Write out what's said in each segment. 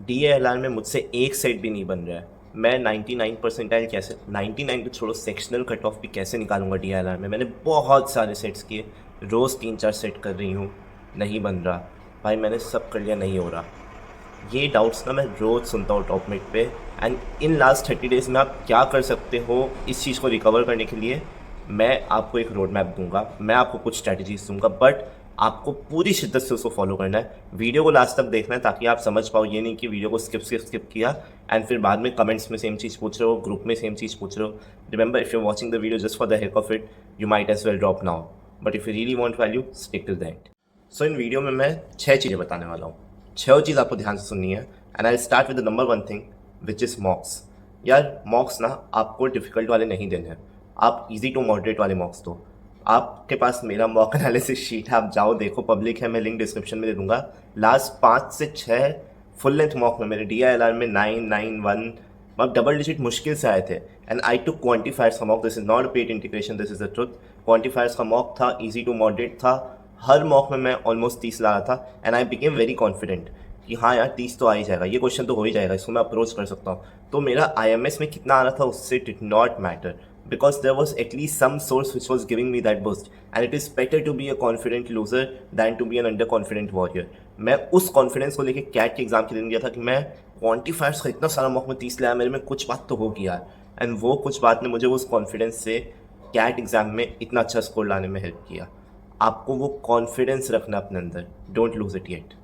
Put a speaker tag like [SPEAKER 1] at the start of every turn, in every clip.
[SPEAKER 1] DALR में मुझसे एक सेट भी नहीं बन रहा है। मैं 99 परसेंटाइल कैसे, 99 तो छोड़ो, सेक्शनल कट ऑफ भी कैसे निकालूंगा DALR में। मैंने बहुत सारे सेट्स किए, रोज़ 3-4 सेट कर रही हूँ, नहीं बन रहा। भाई मैंने सब कर लिया, नहीं हो रहा। ये डाउट्स ना मैं रोज़ सुनता हूँ टॉपमेट पे। एंड इन लास्ट 30 डेज़ में आप क्या कर सकते हो इस चीज़ को रिकवर करने के लिए, मैं आपको एक रोड मैप दूंगा, मैं आपको कुछ स्ट्रैटेजीज दूंगा, बट आपको पूरी शिद्दत से उसको फॉलो करना है। वीडियो को लास्ट तक देखना है ताकि आप समझ पाओ, ये नहीं कि वीडियो को स्किप किया एंड फिर बाद में कमेंट्स में सेम चीज़ पूछ रहे हो, ग्रुप में सेम चीज़ पूछ रहे हो। Remember, if you watching the video just for the heck of it, you might as well drop now, but if you really want value, stick till the end. So इन video में मैं 6 चीज़ें बताने वाला हूँ, 6 चीज़ आपको ध्यान से सुननी है। And I start with the number 1 thing which is मॉक्स। यार मॉक्स ना आपको डिफ़िकल्ट वाले नहीं देने हैं, आप इजी टू मॉडरेट वाले मॉक्स दो। आपके पास मेरा मॉक एनालिसिस शीट है, आप जाओ देखो, पब्लिक है, मैं लिंक डिस्क्रिप्शन में दे दूंगा। लास्ट 5 से 6 फुल लेंथ मॉक में मेरे DILR में 9, 9, 1 मतलब डबल डिजिट मुश्किल से आए थे। एंड आई टू क्वान्टिफायर्स का mock, this is not a paid integration, this is the truth. Quantifiers का मॉक था, ईजी टू मॉडरेट था, हर मॉक में मैं ऑलमोस्ट 30 ला रहा था। And I became very confident कि हाँ यार 30 तो आ ही जाएगा, ये क्वेश्चन तो हो ही जाएगा, इसको मैं अप्रोच कर सकता हूँ। तो मेरा IMS में कितना आ रहा था उससे did not matter, because there was at least some source which was giving me that boost, and it is better to be a confident loser than to be an underconfident warrior। मैं उस confidence को लेके cat के exam के दिन गया था कि मैं क्वान्टिफायर्स का इतना सारा मॉक में 30 लाया, मेरे में कुछ बात तो होगी यार। एंड वो कुछ बात ने मुझे उस कॉन्फिडेंस से कैट एग्जाम में इतना अच्छा स्कोर लाने में हेल्प किया। आपको वो कॉन्फिडेंस रखना अपने अंदर, don't lose it yet.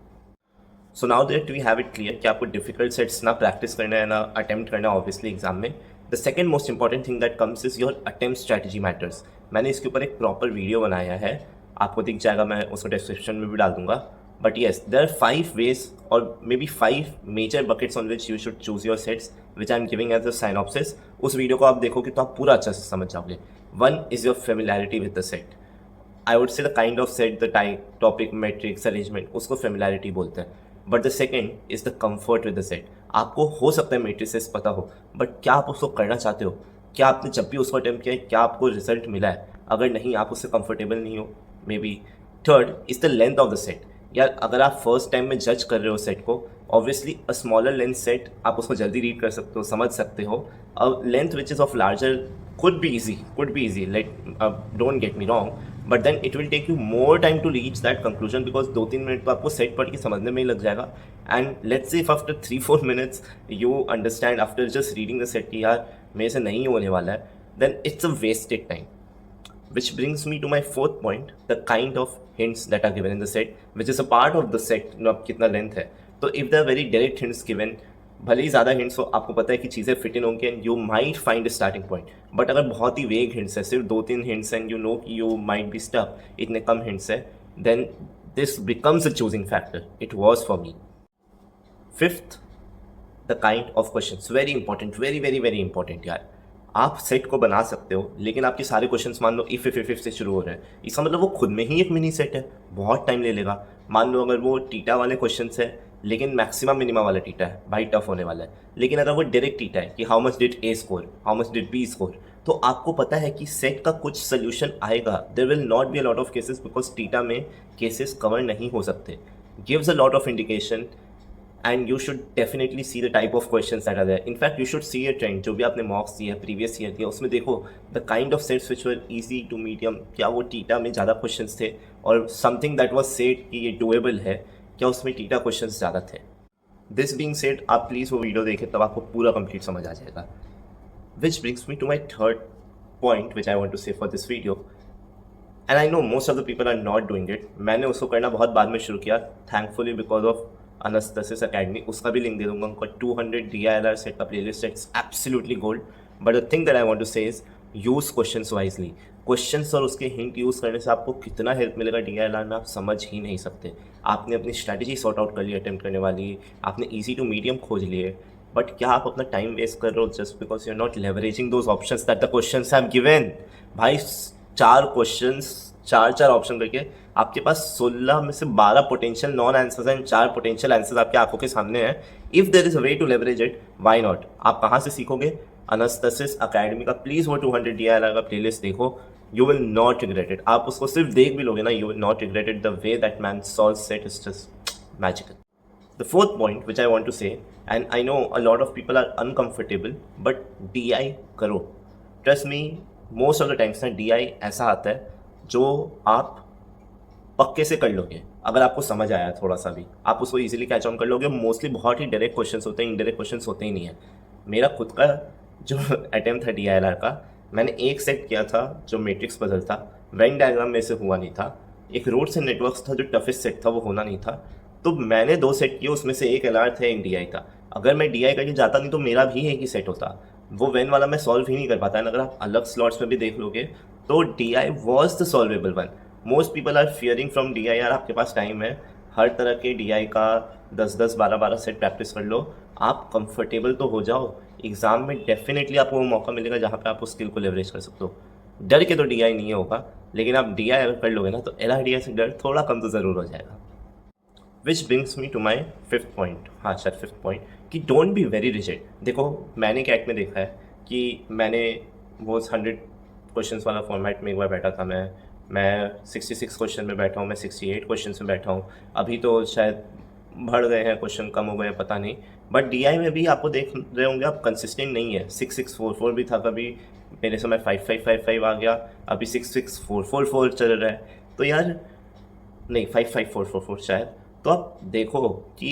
[SPEAKER 1] So now that we have it clear कि आपको डिफिकल्ट सेट्स ना प्रैक्टिस करना है ना अटेम्प्ट करना है ऑब्वियसली एग्जाम में। The second most important thing that comes is your attempt strategy matters. मैंने इसके ऊपर एक प्रॉपर वीडियो बनाया है, आपको दिख जाएगा, मैं उसको डिस्क्रिप्शन में भी डाल दूंगा। But yes, there are 5 ways और may be 5 major buckets on which you should choose your sets which I am giving as a synopsis. उस वीडियो को आप देखोगे तो आप पूरा अच्छा से समझ जाओगे। 1 is your familiarity with the set. I would say the kind of set, the type, topic, matrix, arrangement, उसको फेमिलैरिटी बोलते हैं। But the second is the comfort with the set. आपको हो सकता है मैट्रिसेस पता हो, बट क्या आप उसको करना चाहते हो? क्या आपने जब भी उसको अटेम्प्ट किया है, क्या आपको रिजल्ट मिला है? अगर नहीं, आप उससे कंफर्टेबल नहीं हो may be. Third is the length of the set. यार अगर आप फर्स्ट टाइम में जज कर रहे हो सेट को, obviously a smaller length set आप उसको जल्दी रीड कर सकते हो, समझ सकते हो। A length which is of larger could be easy, don't get me wrong, but then it will take you more time to reach that conclusion because 2-3 minute तो आपको सेट पढ़ के समझने में ही लग जाएगा। And let's say if after 3-4 minutes you understand after just reading the set कि यार मेरे से नहीं होने वाला है, then it's a wasted time. Which brings me to my fourth point, the kind of hints that are given in the set, which is a part of the set, अब कितना लेंथ है। तो if there are very direct hints given, भले ही ज़्यादा hints हो, आपको पता है कि चीज़ें फिट इन होंगी and you might find a starting point. But अगर बहुत ही वेग हिंट्स है, सिर्फ 2-3 हिंट्स एंड यू नो कि यू माइट बी स्टक, इतने कम हिंट्स है, then this becomes a choosing factor. It was for me. Fifth, the kind of question, very important, very very very important यार। आप set को बना सकते हो लेकिन आपके सारे क्वेश्चंस मान लो इफ से शुरू हो रहे हैं, इसका मतलब वो खुद में ही एक मिनी सेट है, बहुत टाइम ले लेगा। मान लो अगर वो टीटा वाले क्वेश्चंस है लेकिन मैक्सिमम मिनिमा वाला टीटा है, भाई टफ होने वाला है। लेकिन अगर वो डायरेक्ट टीटा है कि how much did A score, how much did B score, तो आपको पता है कि सेट का कुछ सोल्यूशन आएगा। There will not be a lot of cases because TITA में केसेस कवर नहीं हो सकते। Gives a lot of indication and you should definitely see the type of questions that are there. In fact, you should see a trend, जो भी आपने मॉक्स दिया, previous year दिया, उसमें देखो the kind of sets which were easy to medium, क्या वो theta में ज़्यादा क्वेश्चंस थे, और something that was said कि ये doable है, क्या उसमें टीटा क्वेश्चंस ज़्यादा थे। This being said, आप प्लीज़ वो वीडियो देखें तब आपको पूरा कंप्लीट समझ आ जाएगा। Which brings me to my third point which I want to say for this video, and I know most of the people are not doing it। मैंने उसको करना बहुत बाद में शुरू किया, thankfully because of Anastasis academy, उसका भी लिंक दे दूंगा। उनका 200 DILR सेट का playlist, it's absolutely gold. But the thing that I want to say is use questions wisely. Questions और उसके हिंट यूज़ करने से आपको कितना हेल्प मिलेगा DILR में आप समझ ही नहीं सकते। आपने अपनी स्ट्रैटेजी सॉर्ट आउट कर ली अटेम्प्ट करने वाली, आपने ईजी टू मीडियम खोज लिए, बट क्या आप अपना टाइम वेस्ट कर रहे हो just because you are not leveraging those options that the questions have given. भाई 4 क्वेश्चंस, 4 ऑप्शन करके आपके पास 16 में से 12 potential non answers and 4 potential answers आपकी आंखों के सामने हैं। If there is a way to leverage it, why not? आप कहाँ से सीखोगे? अनस्तसिस अकेडमी का प्लीज़ वो 200 DILR का प्लेलिस्ट देखो, you will not regret it. आप उसको सिर्फ देख भी लोगे ना, you will not regret it. The way that man solve set is just magical. The fourth point which I want to say, and I know a lot of people are uncomfortable, but DI करो. Trust me, most of the times ना DI ऐसा आता है जो आप पक्के से कर लोगे. अगर आपको समझ आया थोड़ा सा भी, आप उसको इजीली कैच ऑन कर लोगे. मोस्टली बहुत ही डायरेक्ट क्वेश्चंस होते हैं, इनडायरेक्ट क्वेश्चंस होते ही नहीं है. मेरा खुद का जो अटेम्प्ट था DILR का, मैंने एक सेट किया था जो मैट्रिक्स पजल था. वेन डायग्राम में से हुआ नहीं था. एक रोड्स एंड नेटवर्क्स था जो टफेस्ट सेट था, वो होना नहीं था. तो मैंने 2 सेट किए, उसमें से एक LR था, एक DI था. अगर मैं DI करके जाता नहीं तो मेरा भी एक ही सेट होता. वो वेन वाला मैं सॉल्व ही नहीं कर पाता. अगर आप अलग स्लॉट्स में भी देख लोगे तो DI was the solvable one. Most people are fearing from DI. यार आपके पास टाइम है, हर तरह के DI का 10-10, 12-12 सेट प्रैक्टिस कर लो. आप कंफर्टेबल तो हो जाओ. एग्ज़ाम में डेफिनेटली आपको वो मौका मिलेगा जहाँ पे आप उस स्किल को लेवरेज कर सकते हो. डर के तो DI नहीं होगा, लेकिन आप DI अगर कर लोगे ना तो LR DI से डर थोड़ा कम तो ज़रूर हो जाएगा. Which brings me to my fifth point. हाँ सर, फिफ्थ पॉइंट कि डोंट बी वेरी रिजिड. देखो मैंने कैट में देखा है कि मैंने वो 100 क्वेश्चन वाला फॉर्मेट में एक बार बैठा था. मैं 66 क्वेश्चन में बैठा हूँ, मैं 68 क्वेश्चन में बैठा हूँ. अभी तो शायद बढ़ गए हैं क्वेश्चन, कम हो गए हैं, पता नहीं. बट DI में भी आपको देख रहे होंगे आप कंसिस्टेंट नहीं है. 6644 भी था कभी, मेरे समय 5555 आ गया, अभी 66444 चल रहा है. तो यार नहीं, 55444 शायद. तो आप देखो कि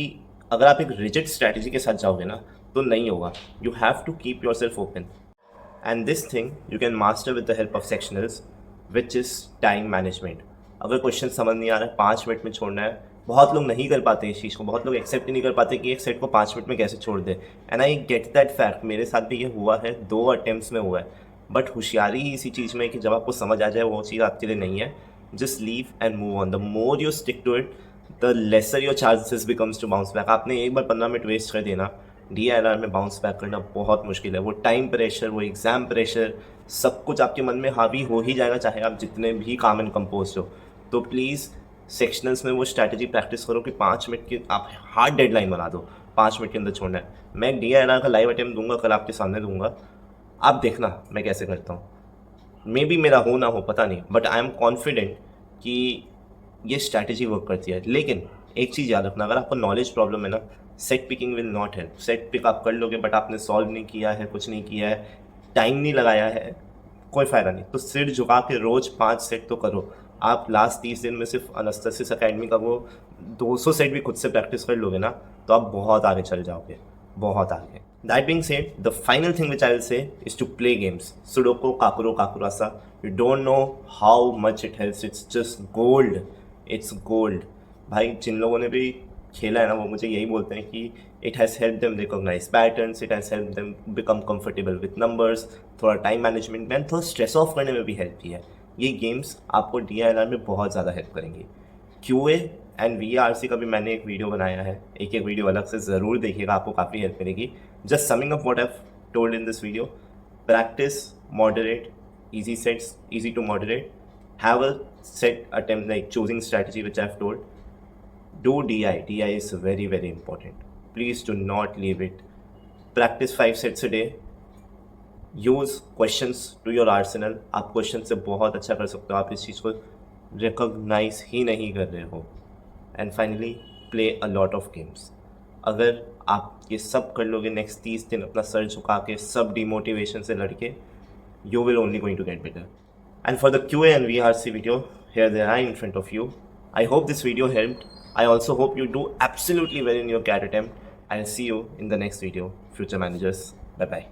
[SPEAKER 1] अगर आप एक रिजिड स्ट्रैटेजी के साथ जाओगे ना तो नहीं होगा. You have to keep yourself open, and this thing you can master with the help of sectionals, which is time management. अगर क्वेश्चन समझ नहीं आ रहा है, 5 मिनट में छोड़ना है. बहुत लोग नहीं कर पाते इस चीज़ को, बहुत लोग एक्सेप्ट ही नहीं कर पाते कि एक सेट को 5 मिनट में कैसे छोड़ दे. And I get that fact. मेरे साथ भी ये हुआ है, 2 अटेम्प्ट्स में हुआ है. बट होशियारी ही इसी चीज़ में है कि जब आपको समझ आ जाए वो चीज़ आपके लिए नहीं है. Just leave and move on. The more you stick to it, the lesser your chances becomes to bounce back. आपने एक बार 15 मिनट वेस्ट कर देना, DILR में बाउंस बैक करना बहुत मुश्किल है. वो टाइम प्रेशर, वो एग्ज़ाम प्रेशर, सब कुछ आपके मन में हावी हो ही जाएगा, चाहे आप जितने भी काम एंड कंपोज हो. तो प्लीज़ सेक्शनल्स में वो स्ट्रैटेजी प्रैक्टिस करो कि 5 मिनट की आप हार्ड डेडलाइन बना दो, 5 मिनट के अंदर छोड़ना है. मैं DILR का लाइव अटेम्प्ट दूंगा, कल आपके सामने दूंगा, आप देखना मैं कैसे करता हूँ. मे बी मेरा हो ना हो, पता नहीं, बट आई एम कॉन्फिडेंट कि ये स्ट्रैटेजी वर्क करती है. लेकिन एक चीज़ याद रखना, अगर आपको नॉलेज प्रॉब्लम है ना, set picking will not help. Set pick आप कर लोगे बट आपने सॉल्व नहीं किया है, कुछ नहीं किया है, टाइम नहीं लगाया है, कोई फ़ायदा नहीं. तो सिर झुका के रोज़ 5 सेट तो करो. आप लास्ट 30 दिन में सिर्फ अनस्तसिस अकेडमी का वो 200 सेट भी खुद से प्रैक्टिस कर लोगे ना तो आप बहुत आगे चल जाओगे, बहुत आगे. That being said, the final thing which I will say is to play games. Sudoku, Kakuro, Kakurasa. You don't know how much it helps. It's just gold. It's gold. भाई जिन लोगों ने भी खेला है ना वो मुझे यही बोलते हैं कि it has helped them recognize patterns, it has helped them become comfortable with numbers, थोड़ा टाइम मैनेजमेंट में, थोड़ा स्ट्रेस ऑफ करने में भी हेल्प किया है. ये गेम्स आपको DILR में बहुत ज़्यादा हेल्प करेंगी. QA एंड VRC का भी मैंने एक वीडियो बनाया है, एक वीडियो अलग से ज़रूर देखिएगा, आपको काफ़ी हेल्प करेगी. Just summing up what I've told in this video: practice, moderate, easy sets, easy to moderate. Have a set attempt like choosing strategy which I've told. Do DI. DI is very, very important. Please do not leave it. Practice 5 sets a day. Use questions to your arsenal. आप question से बहुत अच्छा कर सकते हो, आप इस चीज़ को रिकॉग्नाइज ही नहीं कर रहे हो. And finally play a lot of games. अगर आप ये सब कर लोगे नेक्स्ट 30 दिन अपना सर झुका के, सब डिमोटिवेशन से लड़के, you will only going to get better. And for the QA and VRC video, here they are in front of you. I hope this video helped. I also hope you do absolutely well in your CAT attempt. I'll see you in the next video, future managers. Bye bye.